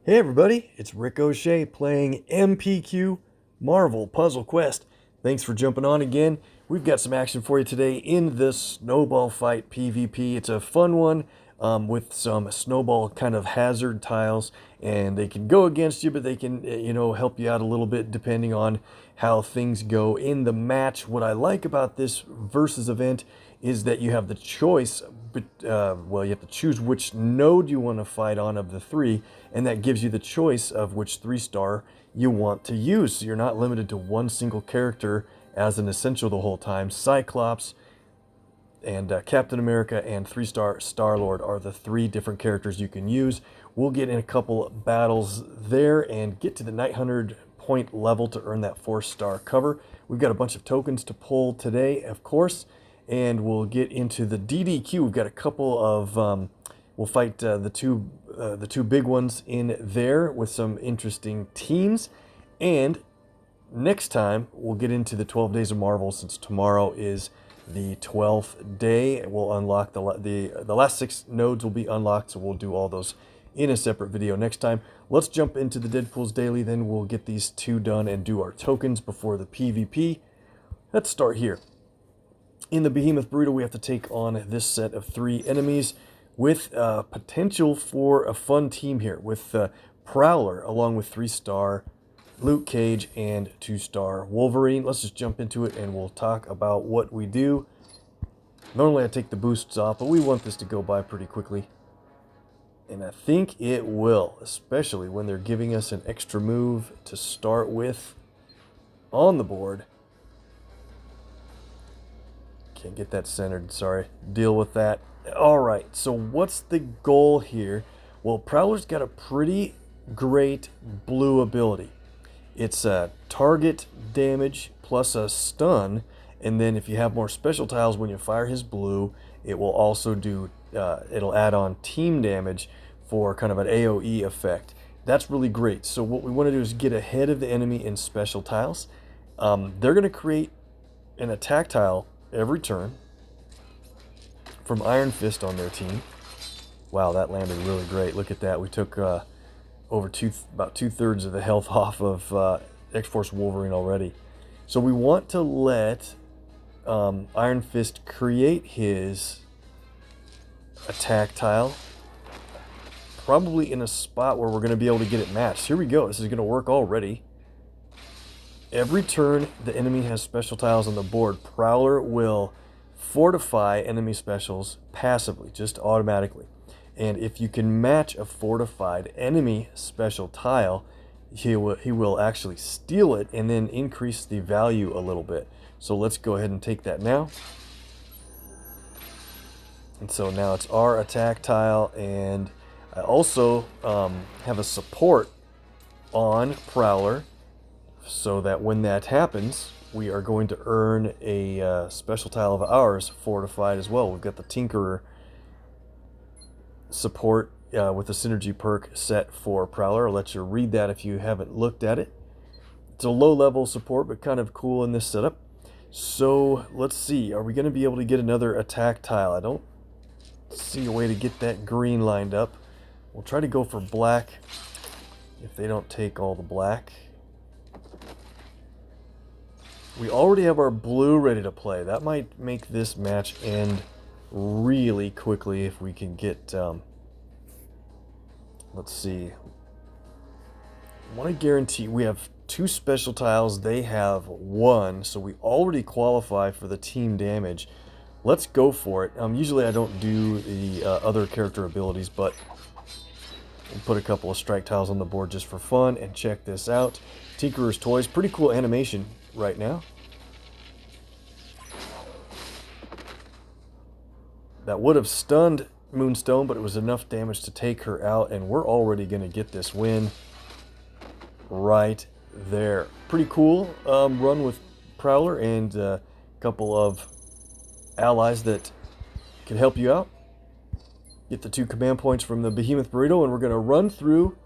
Hey everybody, it's Rick OShay playing MPQ Marvel Puzzle Quest. Thanks for jumping on again. We've got some action for you today in the Snowball Fight PvP. It's a fun one with some snowball kind of hazard tiles, and they can go against you, but they can, help you out a little bit depending on how things go in the match. What I like about this versus event is that you have the choice, but you have to choose which node you want to fight on of the three, and that gives you the choice of which 3-star you want to use. So you're not limited to one single character as an essential the whole time. Cyclops and Captain America and 3-star Star-Lord are the three different characters you can use. We'll get in a couple battles there and get to the 900 point level to earn that 4-star cover. We've got a bunch of tokens to pull today, of course, and we'll get into the DDQ. We've got a couple of we'll fight the two big ones in there with some interesting teams, and next time we'll get into the 12 days of Marvel, since tomorrow is the 12th day. We'll unlock the last 6 nodes will be unlocked, so we'll do all those in a separate video next time. Let's jump into the Deadpool's Daily, then we'll get these two done and do our tokens before the PvP. Let's start here. In the Behemoth Burrito, we have to take on this set of 3 enemies with potential for a fun team here with Prowler along with 3-star Luke Cage and 2-star Wolverine. Let's just jump into it and we'll talk about what we do. Normally I take the boosts off, but we want this to go by pretty quickly. And I think it will, especially when they're giving us an extra move to start with on the board. Can't get that centered, sorry. Deal with that. Alright, so what's the goal here? Well, Prowler's got a pretty great blue ability. It's a target damage plus a stun, and then if you have more special tiles when you fire his blue, it will also do, it'll add on team damage for kind of an AoE effect. That's really great. So what we want to do is get ahead of the enemy in special tiles. They're going to create an attack tile every turn from Iron Fist on their team. Wow, that landed really great. Look at that. We took about 2/3 of the health off of X-Force Wolverine already. So we want to let Iron Fist create his attack tile, probably in a spot where we're going to be able to get it matched. Here we go. This is going to work already. Every turn the enemy has special tiles on the board, Prowler will fortify enemy specials passively, just automatically. And if you can match a fortified enemy special tile, he will actually steal it and then increase the value a little bit. So let's go ahead and take that now. And so now it's our attack tile, and I also have a support on Prowler, so that when that happens, we are going to earn a special tile of ours fortified as well. We've got the Tinkerer support with the synergy perk set for Prowler. I'll let you read that if you haven't looked at it. It's a low level support, but kind of cool in this setup. So let's see, are we going to be able to get another attack tile? I don't see a way to get that green lined up. We'll try to go for black if they don't take all the black. We already have our blue ready to play. That might make this match end really quickly if we can get, let's see. I want to guarantee we have 2 special tiles. They have 1, so we already qualify for the team damage. Let's go for it. Usually I don't do the other character abilities, but we'll put a couple of strike tiles on the board just for fun, and check this out. Tinkerer's Toys, pretty cool animation right now. That would have stunned Moonstone, but it was enough damage to take her out, and we're already going to get this win right there. Pretty cool run with Prowler and a couple of allies that can help you out. Get the 2 command points from the Behemoth Burrito, and we're going to run through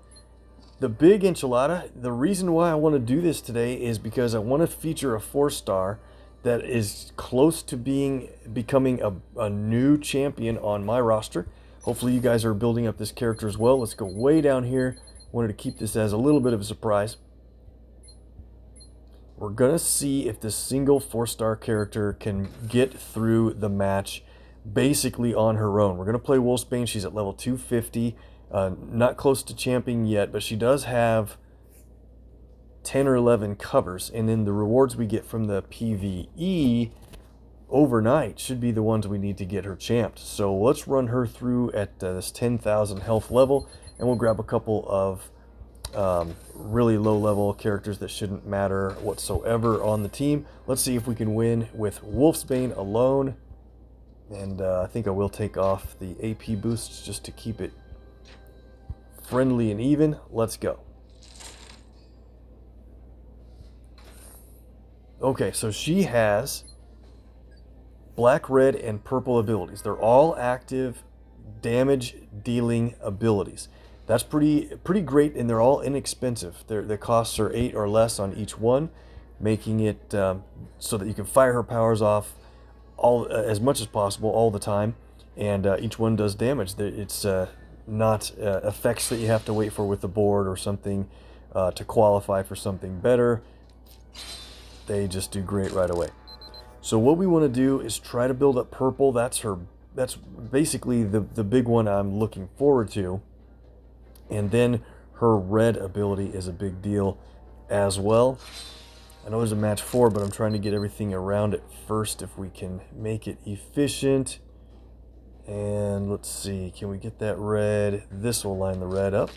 the Big Enchilada. The reason why I want to do this today is because I want to feature a 4-star that is close to becoming a new champion on my roster. Hopefully you guys are building up this character as well. Let's go way down here Wanted to keep this as a little bit of a surprise. We're going to see if this single 4-star character can get through the match basically on her own. We're going to play Wolfsbane. She's at level 250. Not close to champion yet, but she does have 10 or 11 covers. And then the rewards we get from the PvE overnight should be the ones we need to get her champed. So let's run her through at this 10,000 health level, and we'll grab a couple of really low level characters that shouldn't matter whatsoever on the team. Let's see if we can win with Wolfsbane alone. And I think I will take off the AP boosts just to keep it friendly and even. Let's go. Okay, so she has black, red, and purple abilities. They're all active damage dealing abilities. That's pretty great, and they're all inexpensive. The costs are 8 or less on each one, making it so that you can fire her powers off as much as possible all the time, and each one does damage. It's not effects that you have to wait for with the board or something to qualify for something better. They just do great right away. So what we want to do is try to build up purple. That's basically the big one I'm looking forward to. And then her red ability is a big deal as well. I know there's a match 4, but I'm trying to get everything around it first if we can make it efficient. And let's see, can we get that red? This will line the red up.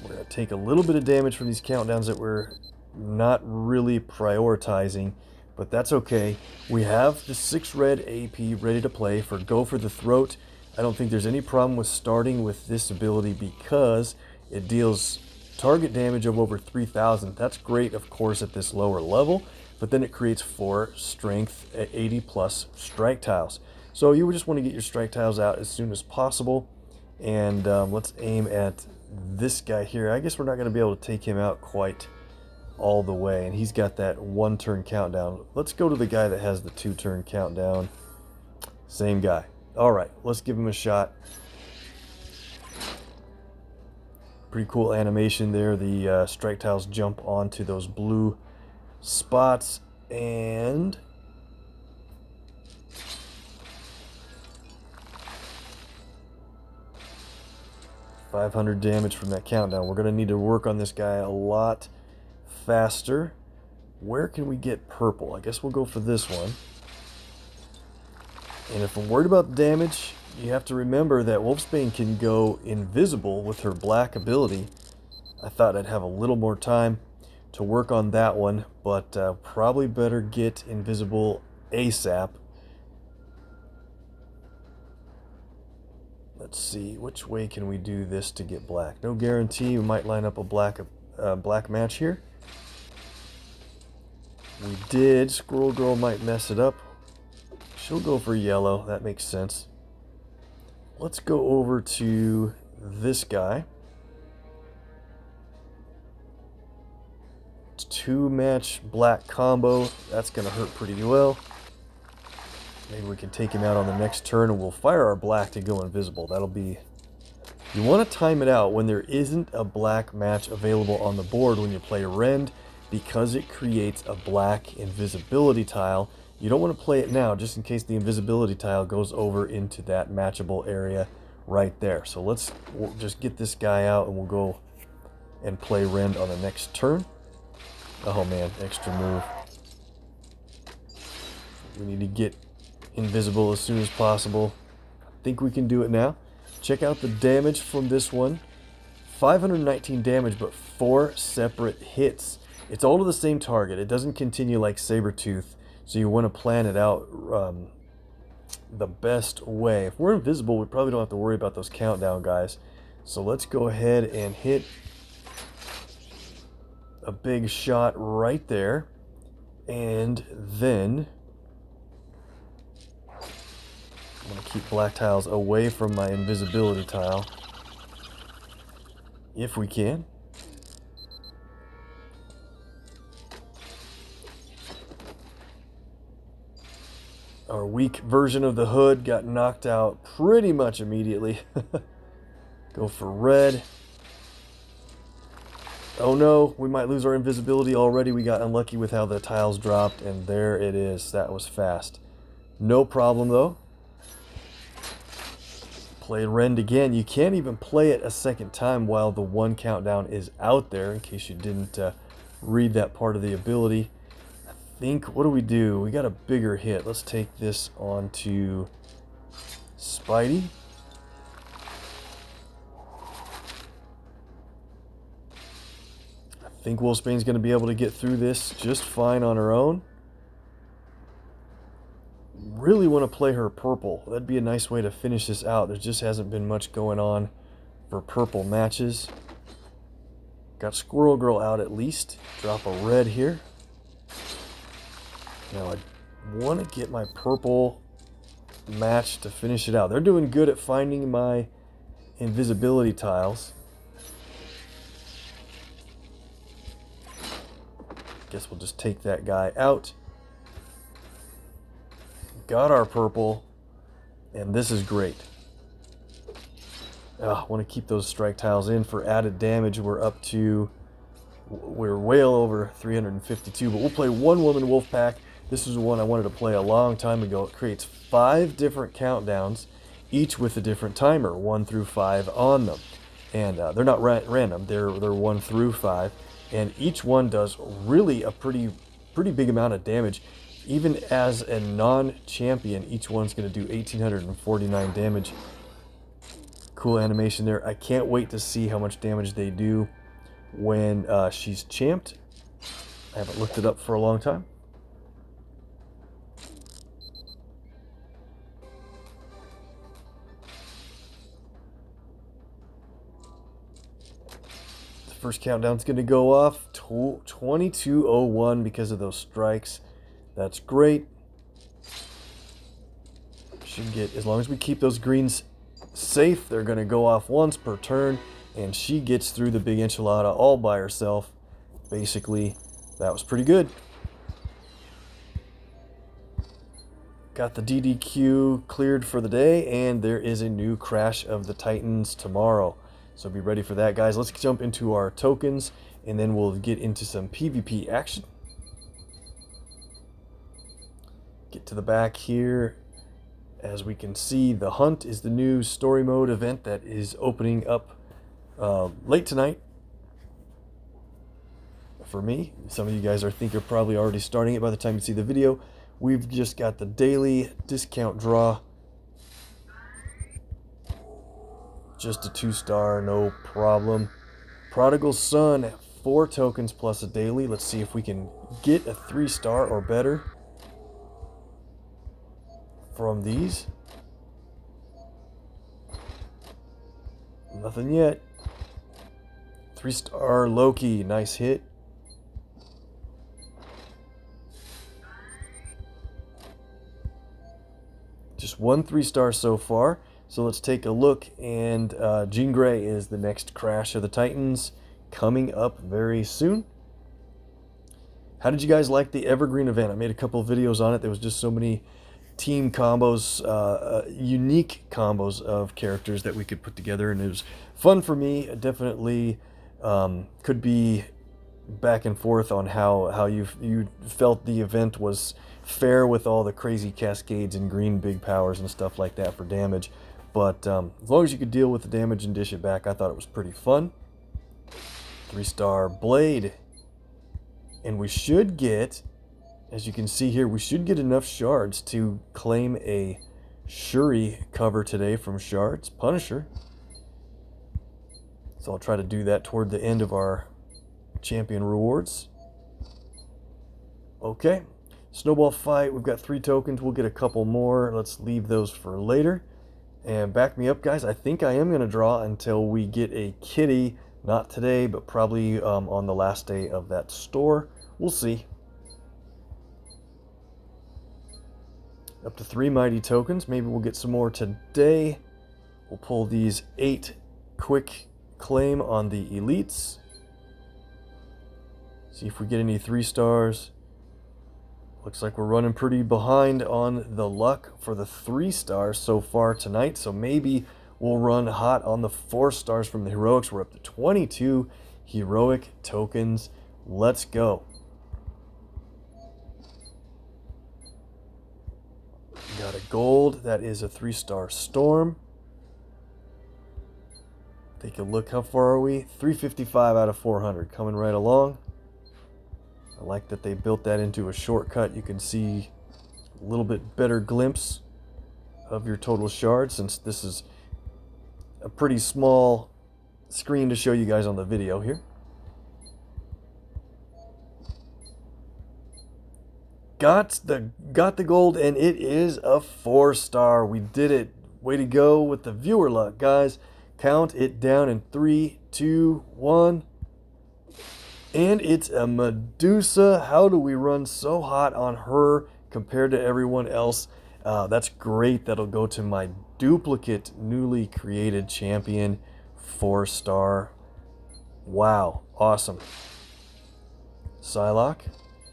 We're going to take a little bit of damage from these countdowns that we're not really prioritizing, but that's okay. We have the 6 red AP ready to play for Go for the Throat. I don't think there's any problem with starting with this ability because it deals target damage of over 3,000. That's great, of course, at this lower level, but then it creates 4 strength at 80 plus strike tiles. So you would just want to get your strike tiles out as soon as possible. And let's aim at this guy here. I guess we're not going to be able to take him out quite all the way, and he's got that 1-turn countdown. Let's go to the guy that has the 2-turn countdown. Same guy. All right, let's give him a shot. Pretty cool animation there. The strike tiles jump onto those blue spots, and $500 damage from that countdown. We're going to need to work on this guy a lot faster. Where can we get purple? I guess we'll go for this one. And if I'm worried about damage, you have to remember that Wolfsbane can go invisible with her black ability. I thought I'd have a little more time to work on that one, but probably better get invisible ASAP. Let's see, which way can we do this to get black? No guarantee. We might line up a black match here. We did. Squirrel Girl might mess it up. She'll go for yellow. That makes sense. Let's go over to this guy. It's 2-match black combo. That's going to hurt pretty well. Maybe we can take him out on the next turn, and we'll fire our black to go invisible. That'll be... You want to time it out when there isn't a black match available on the board when you play Rend, because it creates a black invisibility tile. You don't want to play it now, just in case the invisibility tile goes over into that matchable area right there. So we'll just get this guy out, and we'll go and play Rend on the next turn. Oh man, extra move. We need to get invisible as soon as possible. I think we can do it now. Check out the damage from this one. 519 damage, but 4 separate hits. It's all to the same target. It doesn't continue like Sabretooth, so you want to plan it out the best way. If we're invisible, we probably don't have to worry about those countdown guys. So let's go ahead and hit a big shot right there. And then I'm going to keep black tiles away from my invisibility tile, if we can. Our weak version of the hood got knocked out pretty much immediately. Go for red. Oh no, we might lose our invisibility already. We got unlucky with how the tiles dropped, and there it is. That was fast. No problem though. Play Rend again. You can't even play it a second time while the 1 countdown is out there, in case you didn't read that part of the ability. I think, what do? We got a bigger hit. Let's take this on to Spidey. I think Wolfsbane's going to be able to get through this just fine on her own. Really want to play her purple. That'd be a nice way to finish this out. There just hasn't been much going on for purple matches. Got Squirrel Girl out at least. Drop a red here. Now I want to get my purple match to finish it out. They're doing good at finding my invisibility tiles. Guess we'll just take that guy out. Got our purple, and this is great. I want to keep those strike tiles in for added damage. We're way over 352, but we'll play one Woman Wolf Pack. This is one I wanted to play a long time ago. It creates 5 different countdowns, each with a different timer, 1 through 5 on them. And they're not random, they're 1 through 5. And each one does really a pretty big amount of damage. Even as a non-champion, each one's going to do 1,849 damage. Cool animation there. I can't wait to see how much damage they do when she's champed. I haven't looked it up for a long time. The first countdown's going to go off 22:01 because of those strikes. That's great. Should get, as long as we keep those greens safe, they're going to go off once per turn, and she gets through the Big Enchilada all by herself. Basically, that was pretty good. Got the DDQ cleared for the day, and there is a new Crash of the Titans tomorrow. So be ready for that, guys. Let's jump into our tokens, and then we'll get into some PvP action. Get to the back here. As we can see, the Hunt is the new story mode event that is opening up late tonight for me. Some of you guys are probably already starting it by the time you see the video. We've just got the daily discount draw. Just a 2-star, no problem. Prodigal Son, 4 tokens plus a daily. Let's see if we can get a 3-star or better from these. Nothing yet. 3-star Loki, nice hit. Just 1 3-star so far. So let's take a look, and Jean Grey is the next Crash of the Titans, coming up very soon. How did you guys like the Evergreen event? I made a couple of videos on it. There was just so many team combos, unique combos of characters that we could put together, and it was fun for me. Definitely could be back and forth on how you felt the event was fair with all the crazy cascades and green big powers and stuff like that for damage. But as long as you could deal with the damage and dish it back, I thought it was pretty fun. 3-star Blade, and we should get, as you can see here, we should get enough shards to claim a Shuri cover today from Shards. Punisher. So I'll try to do that toward the end of our champion rewards. Okay. Snowball Fight, we've got 3 tokens. We'll get a couple more. Let's leave those for later. And back me up, guys. I think I am going to draw until we get a kitty. Not today, but probably on the last day of that store. We'll see. Up to 3 mighty tokens. Maybe we'll get some more today. We'll pull these 8 quick claim on the elites. See if we get any 3-stars. Looks like we're running pretty behind on the luck for the 3 stars so far tonight. So maybe we'll run hot on the 4 stars from the heroics. We're up to 22 heroic tokens. Let's go. Got a gold. That is a 3-star storm. Take a look. How far are we? 355 out of 400. Coming right along. I like that they built that into a shortcut. You can see a little bit better glimpse of your total shards, since this is a pretty small screen to show you guys on the video here. Got the gold, and it is a 4-star. We did it. Way to go with the viewer luck, guys. Count it down in 3, 2, 1. And it's a Medusa. How do we run so hot on her compared to everyone else? That's great. That'll go to my duplicate newly created champion, 4-star. Wow, awesome. Psylocke.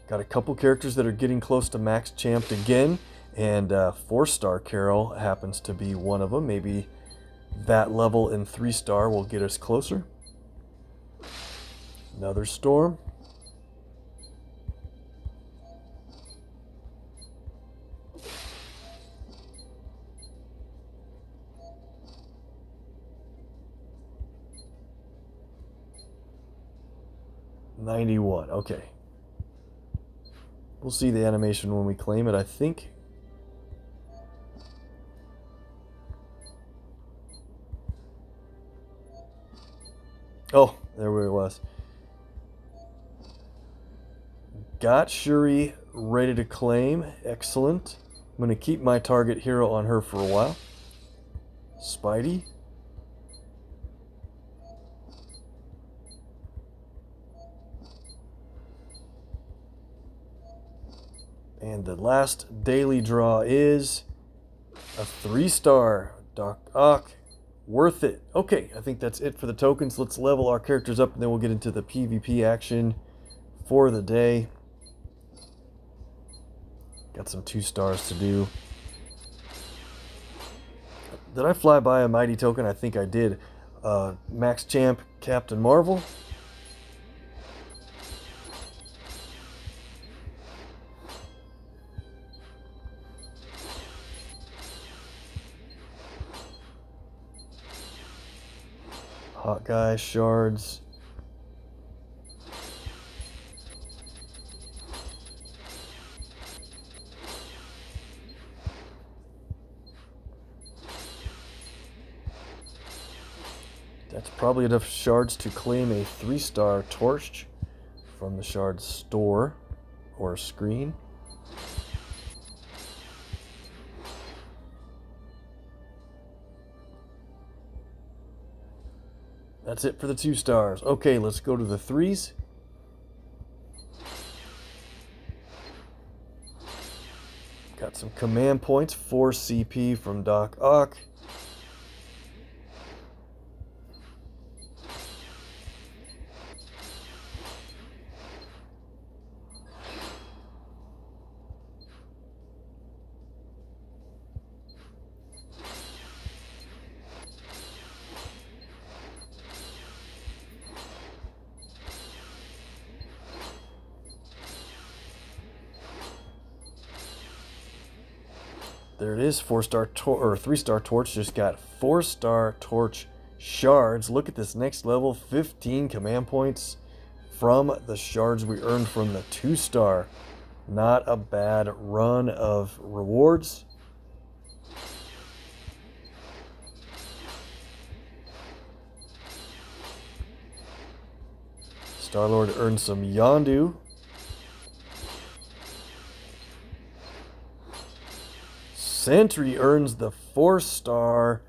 Got a couple characters that are getting close to max champed again, and 4-star Carol happens to be one of them. Maybe that level in 3-star will get us closer. Another storm. $91. Okay. We'll see the animation when we claim it, I think. Oh, there it was. Got Shuri ready to claim. Excellent. I'm going to keep my target hero on her for a while. Spidey. And the last daily draw is a 3-star Doc Ock. Worth it. Okay, I think that's it for the tokens. Let's level our characters up, and then we'll get into the PvP action for the day. Got some 2 stars to do. Did I fly by a mighty token? I think I did. Max Champ Captain Marvel. Hawkeye shards. That's probably enough shards to claim a 3-star Torch from the shard store or screen. That's it for the 2 stars. Okay, let's go to the 3s. Got some command points, 4 CP from Doc Ock. There it is, 4-star or 3-star Torch. Just got 4-star Torch shards. Look at this next level, 15 command points from the shards we earned from the 2-star. Not a bad run of rewards. Star-Lord earned some Yondu. Sentry earns the 4-star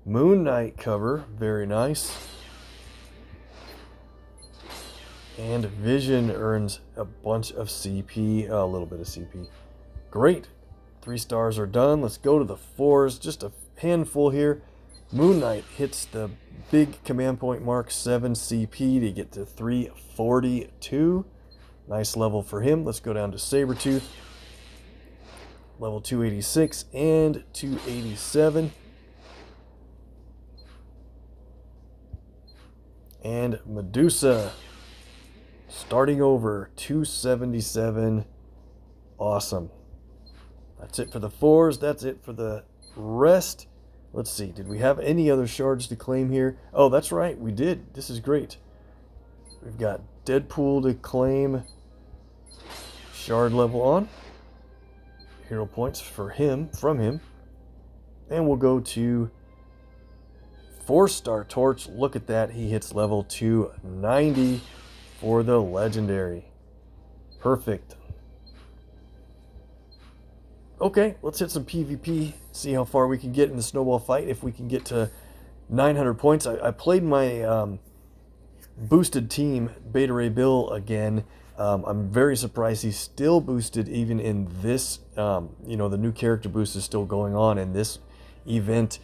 Moon Knight cover. Very nice. And Vision earns a bunch of CP. A little bit of CP. Great. 3 stars are done. Let's go to the 4s. Just a handful here. Moon Knight hits the big command point mark, 7 CP to get to 342. Nice level for him. Let's go down to Sabretooth. level 286 and 287. And Medusa, starting over, 277. Awesome. That's it for the 4s. That's it for the rest. Let's see. Did we have any other shards to claim here? Oh, that's right. We did. This is great. We've got Deadpool to claim. Shard level on. Hero points for him, from him. And we'll go to 4-star Torch. Look at that. He hits level 290 for the legendary. Perfect. Okay, let's hit some PvP. See how far we can get in the Snowball Fight. If we can get to 900 points. I played my boosted team, Beta Ray Bill, again. I'm very surprised he's still boosted even in this, you know, the new character boost is still going on in this event,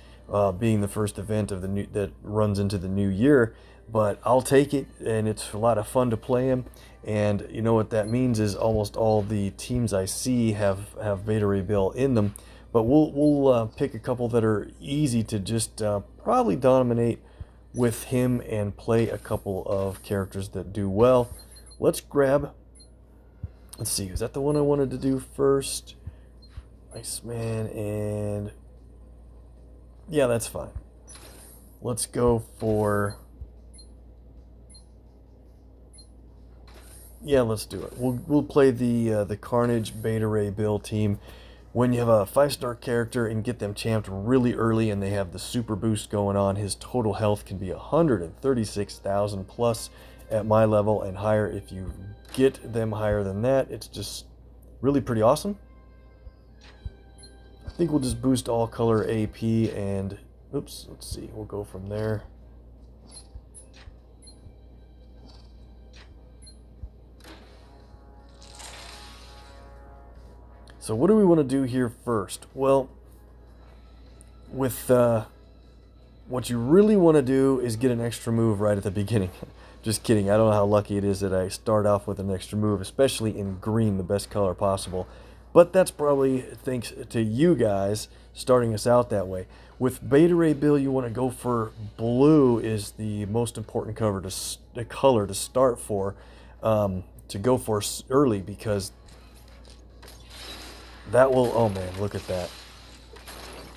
being the first event of the new that runs into the new year. But I'll take it, and it's a lot of fun to play him. And you know what that means is almost all the teams I see have Beta Ray Bill in them. But we'll pick a couple that are easy to just probably dominate with him and play a couple of characters that do well. Let's grab, let's see, is that the one I wanted to do first? Iceman, and yeah, that's fine. Let's go for, yeah, let's do it. We'll play the Carnage Beta Ray Bill team. When you have a 5-star character and get them champed really early and they have the super boost going on, his total health can be 136,000 plus at my level and higher. If you get them higher than that, it's just really pretty awesome. I think we'll just boost all color AP and, oops, let's see, we'll go from there. So what do we want to do here first? Well, with what you really want to do is get an extra move right at the beginning. Just kidding. I don't know how lucky it is that I start off with an extra move, especially in green, the best color possible. But that's probably thanks to you guys starting us out that way. With Beta Ray Bill, you want to go for blue is the most important color to start for, to go for early, because that will, oh man, look at that.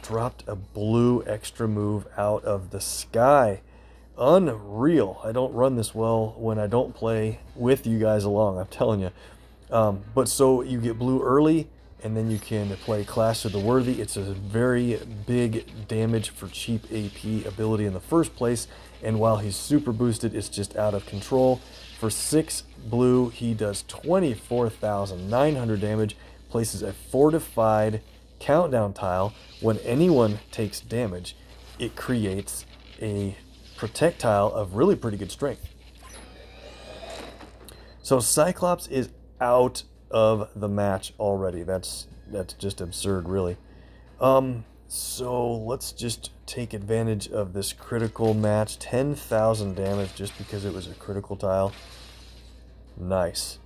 Dropped a blue extra move out of the sky. Unreal. I don't run this well when I don't play with you guys along, I'm telling you. But so you get blue early, and then you can play Clash of the Worthy. It's a very big damage for cheap AP ability in the first place, and while he's super boosted, it's just out of control. For 6 blue, he does 24,900 damage, places a fortified countdown tile. When anyone takes damage, it creates a protect tile of really pretty good strength. So Cyclops is out of the match already. That's just absurd, really. So let's just take advantage of this critical match. 10,000 damage just because it was a critical tile. Nice.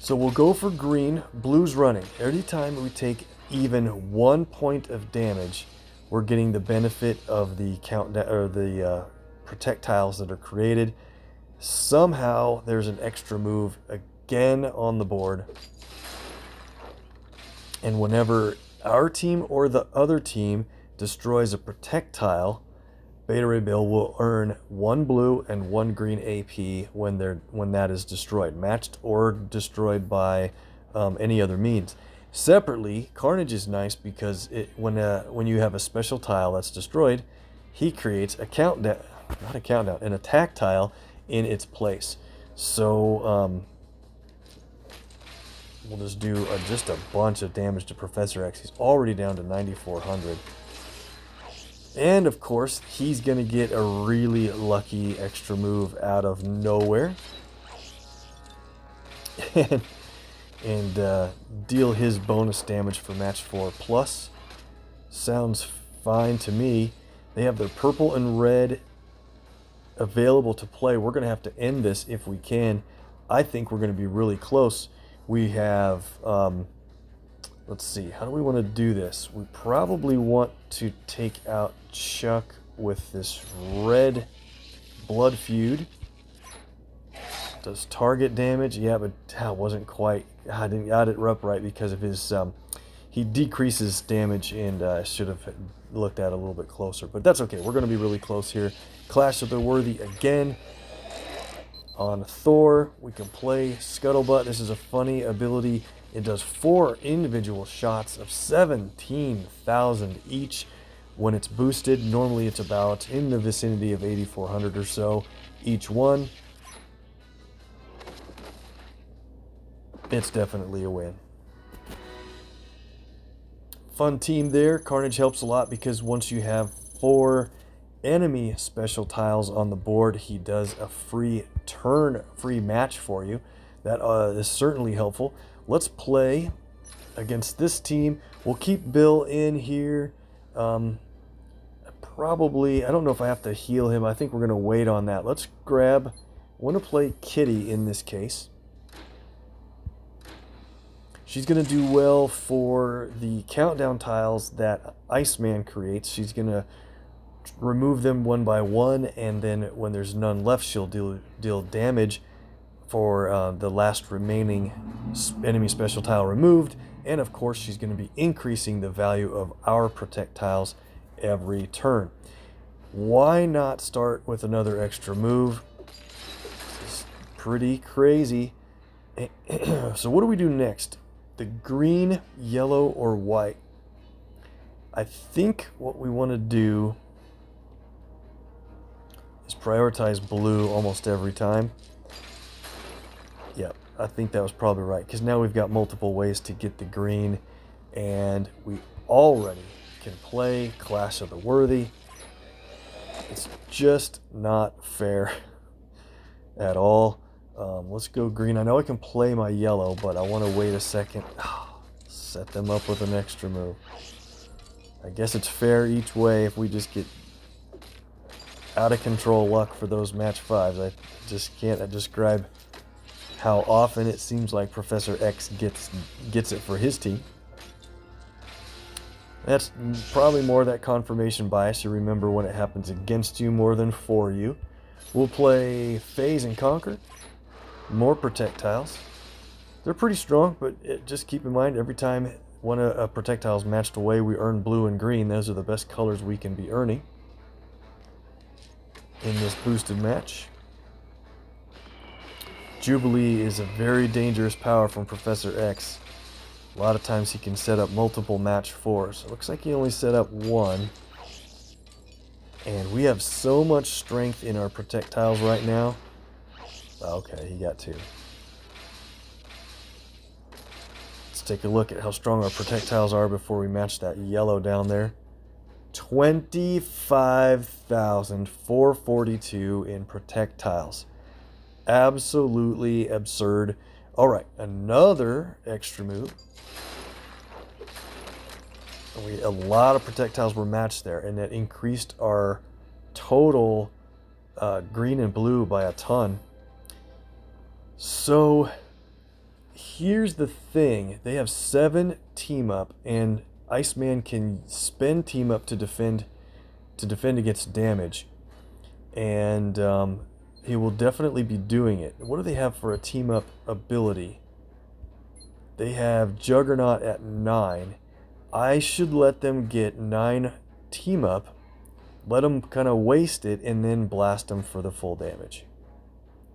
So we'll go for green. Blue's running. Every time we take even 1 point of damage, we're getting the benefit of the countdown or the protect tiles that are created. Somehow there's an extra move again on the board, and whenever our team or the other team destroys a protect tile, Beta Ray Bill will earn 1 blue and 1 green AP when that is destroyed, matched or destroyed by any other means. Separately, Carnage is nice because when you have a special tile that's destroyed, he creates a an attack tile in its place. So we'll just do just a bunch of damage to Professor X. He's already down to 9,400. And of course, he's going to get a really lucky extra move out of nowhere. and deal his bonus damage for match 4 plus. Sounds fine to me. They have their purple and red available to play. We're going to have to end this if we can. I think we're going to be really close. We have Let's see, how do we want to do this? We probably want to take out Chuck with this red blood feud. Does target damage? Yeah, but wasn't quite. I didn't add it up right because of his. He decreases damage, and I should have looked at it a little bit closer. But that's okay. We're going to be really close here. Clash of the Worthy again. On Thor, we can play Scuttlebutt. This is a funny ability. It does 4 individual shots of 17,000 each when it's boosted. Normally it's about in the vicinity of 8,400 or so each one. It's definitely a win. Fun team there. Carnage helps a lot because once you have 4 enemy special tiles on the board, he does a free match for you. That is certainly helpful. Let's play against this team. We'll keep Bill in here. Probably, I don't know if I have to heal him. I think we're going to wait on that. Let's grab, I want to play Kitty in this case. She's going to do well for the countdown tiles that Iceman creates. She's going to remove them one by one, and then when there's none left, she'll deal damage for the last remaining enemy special tile removed. And of course, she's going to be increasing the value of our protect tiles every turn. Why not start with another extra move? This is pretty crazy. So what do we do next? The green, yellow, or white? I think what we want to do is prioritize blue almost every time. Yep, I think that was probably right, because now we've got multiple ways to get the green, and we already can play Clash of the Worthy. It's just not fair at all. Let's go green. I know I can play my yellow, but I want to wait a second. Set them up with an extra move. I guess it's fair each way if we just get out of control luck for those match 5s. I just can't describe how often it seems like Professor X gets it for his team. That's probably more that confirmation bias. You remember when it happens against you more than for you. We'll play Phase and Conquer. More projectiles. They're pretty strong, but just keep in mind every time one of a projectile is matched away, we earn blue and green. Those are the best colors we can be earning in this boosted match. Jubilee is a very dangerous power from Professor X. A lot of times he can set up multiple match 4s. It looks like he only set up 1. And we have so much strength in our projectiles right now. Okay, he got 2. Let's take a look at how strong our projectiles are before we match that yellow down there. 25,442 in projectiles. Absolutely absurd. All right, another extra move. A lot of projectiles were matched there, and that increased our total green and blue by a ton. So here's the thing. They have 7 team up, and Iceman can spend team up to defend against damage. And he will definitely be doing it. What do they have for a team up ability? They have Juggernaut at 9. I should let them get 9 team up, let them kind of waste it, and then blast them for the full damage.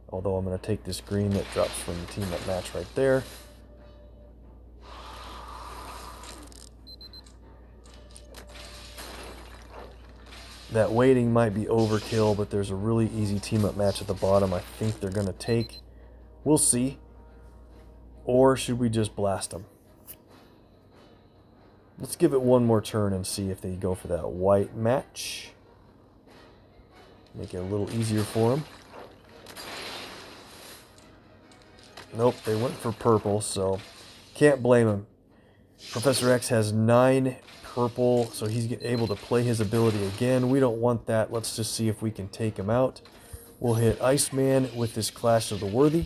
Although I'm going to take this green that drops from the team up match right there. That waiting might be overkill, but there's a really easy team up match at the bottom I think they're going to take. We'll see. Or should we just blast them? Let's give it one more turn and see if they go for that white match. Make it a little easier for them. Nope, they went for purple, so can't blame him. Professor X has 9 purple, so he's able to play his ability again. We don't want that. Let's just see if we can take him out. We'll hit Iceman with this Clash of the Worthy.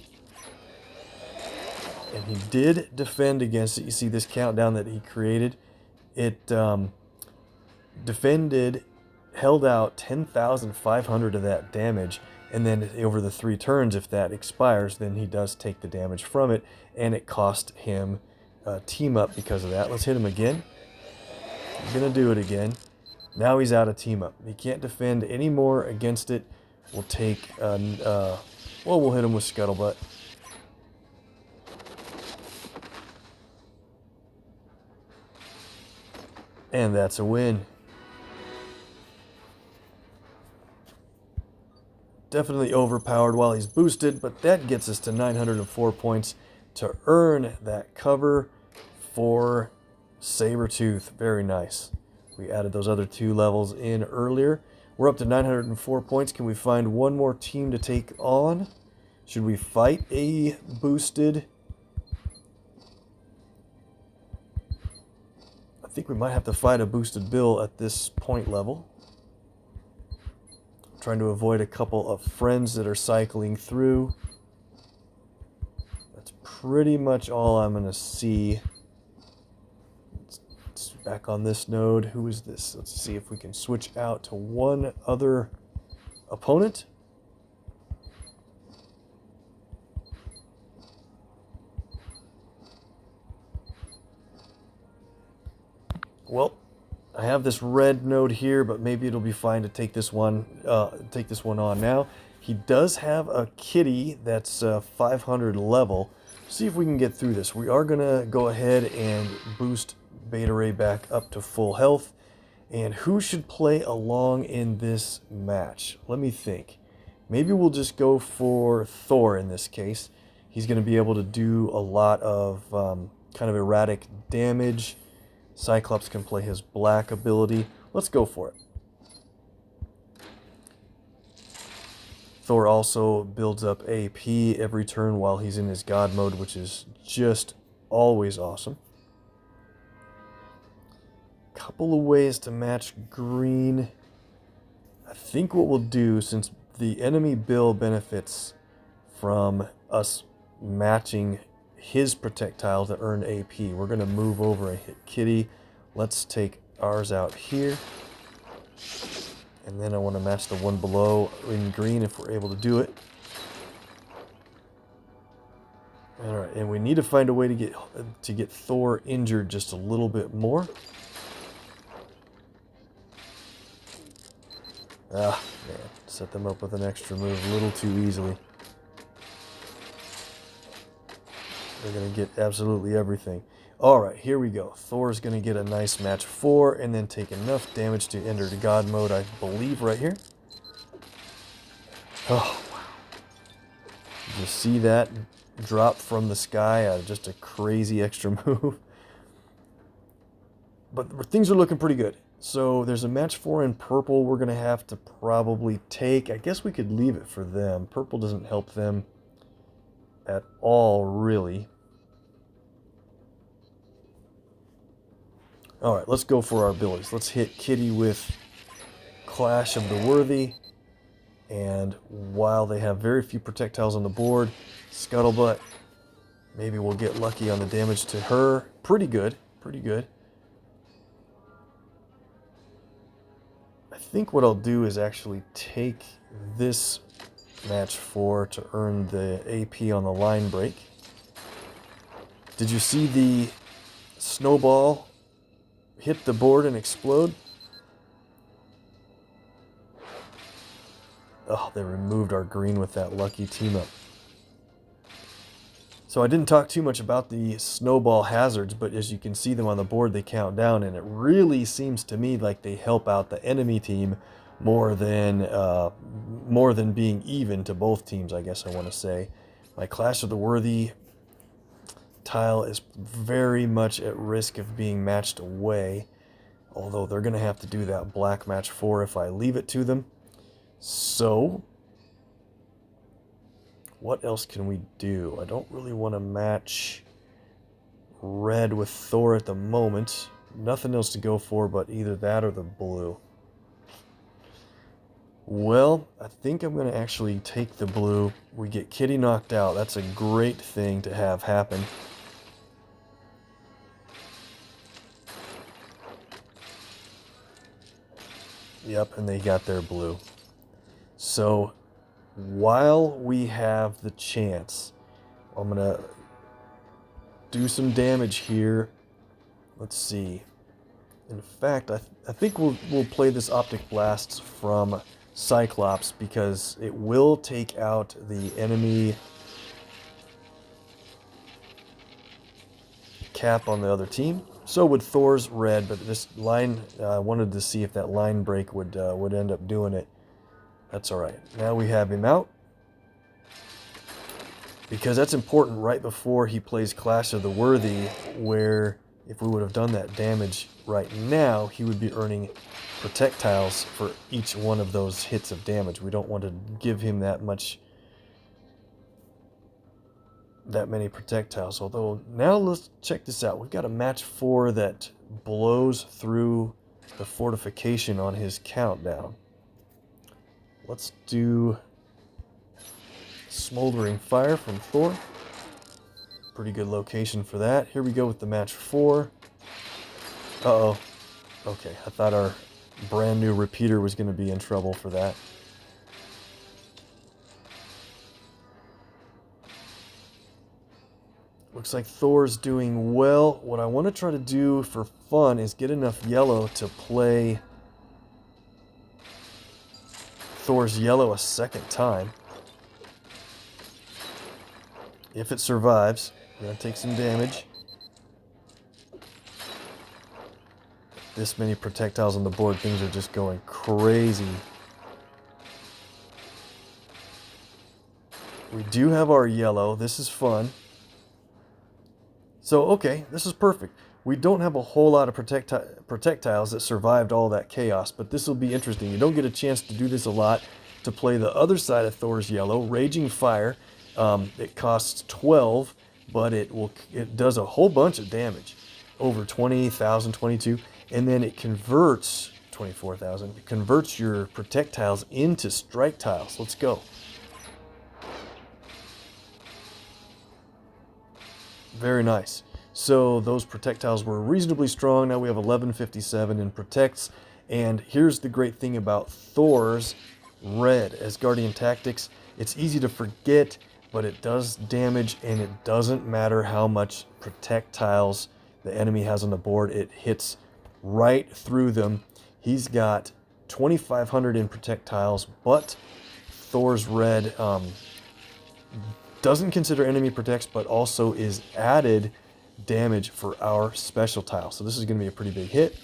And he did defend against it. You see this countdown that he created? It defended, held out 10,500 of that damage, and then over the 3 turns, if that expires, then he does take the damage from it, and it cost him team up because of that. Let's hit him again. He's gonna do it again. Now he's out of team up. He can't defend anymore against it. We'll take, well, we'll hit him with Scuttlebutt. And that's a win. Definitely overpowered while he's boosted, but that gets us to 904 points to earn that cover for Sabretooth. Very nice. We added those other 2 levels in earlier. We're up to 904 points. Can we find one more team to take on? Should we fight a boosted? I think we might have to fight a boosted Bill at this point level. I'm trying to avoid a couple of friends that are cycling through. That's pretty much all I'm going to see. Let's back on this node. Who is this? Let's see if we can switch out to one other opponent. Well, I have this red node here, but maybe it'll be fine to take this one on now. He does have a kitty that's 500 level. See if we can get through this. We are gonna go ahead and boost Beta Ray back up to full health. And who should play along in this match? Let me think. Maybe we'll just go for Thor in this case. He's gonna be able to do a lot of kind of erratic damage. Cyclops can play his black ability. Let's go for it. Thor also builds up AP every turn while he's in his God mode, which is just always awesome. Couple of ways to match green. I think what we'll do, since the enemy Bill benefits from us matching his projectile to earn AP, we're going to move over and hit Kitty. Let's take ours out here. And then I want to match the one below in green if we're able to do it. Alright, and we need to find a way to get Thor injured just a little bit more. Ah, man. Set them up with an extra move a little too easily. They're going to get absolutely everything. Alright, here we go. Thor's going to get a nice match 4 and then take enough damage to enter the God mode, I believe, right here. Oh, wow. You see that drop from the sky? Just a crazy extra move. But things are looking pretty good. So there's a match 4 in purple we're going to have to probably take. I guess we could leave it for them. Purple doesn't help them at all, really. Alright, let's go for our abilities. Let's hit Kitty with Clash of the Worthy. And while they have very few projectiles on the board, Scuttlebutt, maybe we'll get lucky on the damage to her. Pretty good, pretty good. I think what I'll do is actually take this match 4 to earn the AP on the line break. Did you see the snowball hit the board and explode? Oh, they removed our green with that lucky team up. So I didn't talk too much about the snowball hazards, but as you can see them on the board, they count down, and it really seems to me like they help out the enemy team more than being even to both teams, I guess I want to say. My Clash of the Worthy tile is very much at risk of being matched away, although they're going to have to do that black match 4 if I leave it to them. So, what else can we do? I don't really want to match red with Thor at the moment. Nothing else to go for but either that or the blue. Well, I think I'm going to actually take the blue. We get Kitty knocked out. That's a great thing to have happen. Yep, and they got their blue. So, while we have the chance, I'm going to do some damage here. Let's see. In fact, I think we'll play this Optic Blast from Cyclops because it will take out the enemy cap on the other team. So would Thor's red, but this line, I wanted to see if that line break would end up doing it. That's all right. Now we have him out. Because that's important right before he plays Clash of the Worthy, where if we would have done that damage right now, he would be earning projectiles for each one of those hits of damage. We don't want to give him that many projectiles. Although, now let's check this out. We've got a match 4 that blows through the fortification on his countdown. Let's do Smoldering Fire from Thor. Pretty good location for that. Here we go with the match 4. Uh-oh. Okay, I thought our brand new repeater was going to be in trouble for that. Looks like Thor's doing well. What I want to try to do for fun is get enough yellow to play Thor's yellow a second time. If it survives, we're going to take some damage. This many projectiles on the board, things are just going crazy. We do have our yellow. This is fun. So, okay, this is perfect. We don't have a whole lot of projectiles that survived all that chaos, but this will be interesting. You don't get a chance to do this a lot. To play the other side of Thor's yellow, Raging Fire. It costs 12, but it does a whole bunch of damage, over 20,000, 22, and then it converts 24,000. It converts your projectiles into strike tiles. Let's go. Very nice. So those projectiles were reasonably strong. Now we have 1157 in protects, and here's the great thing about Thor's red as Guardian Tactics. It's easy to forget, but it does damage, and it doesn't matter how much projectiles the enemy has on the board. It hits right through them. He's got 2,500 in projectiles, but Thor's red doesn't consider enemy protects, but also is added damage for our special tile. So this is going to be a pretty big hit.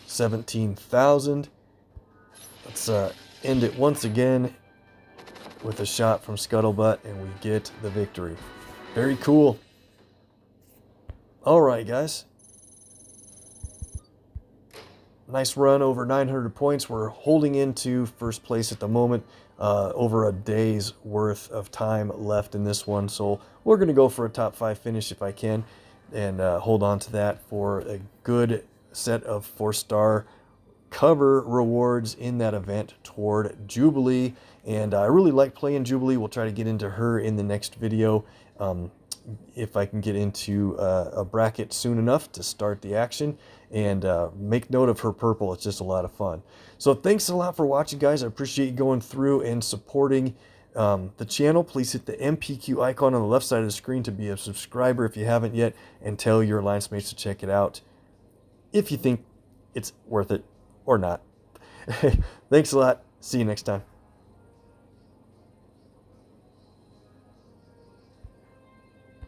17,000. Let's end it once again with a shot from Scuttlebutt, and we get the victory. Very cool. All right, guys. Nice run, over 900 points. We're holding into first place at the moment. Over a day's worth of time left in this one, so we're going to go for a top 5 finish if I can, and hold on to that for a good set of 4-star cover rewards in that event toward Jubilee. And I really like playing Jubilee. We'll try to get into her in the next video if I can get into a bracket soon enough to start the action. And make note of her purple. It's just a lot of fun. So thanks a lot for watching, guys. I appreciate you going through and supporting the channel. Please hit the MPQ icon on the left side of the screen to be a subscriber if you haven't yet, and tell your alliance mates to check it out if you think it's worth it or not. Thanks a lot. See you next time.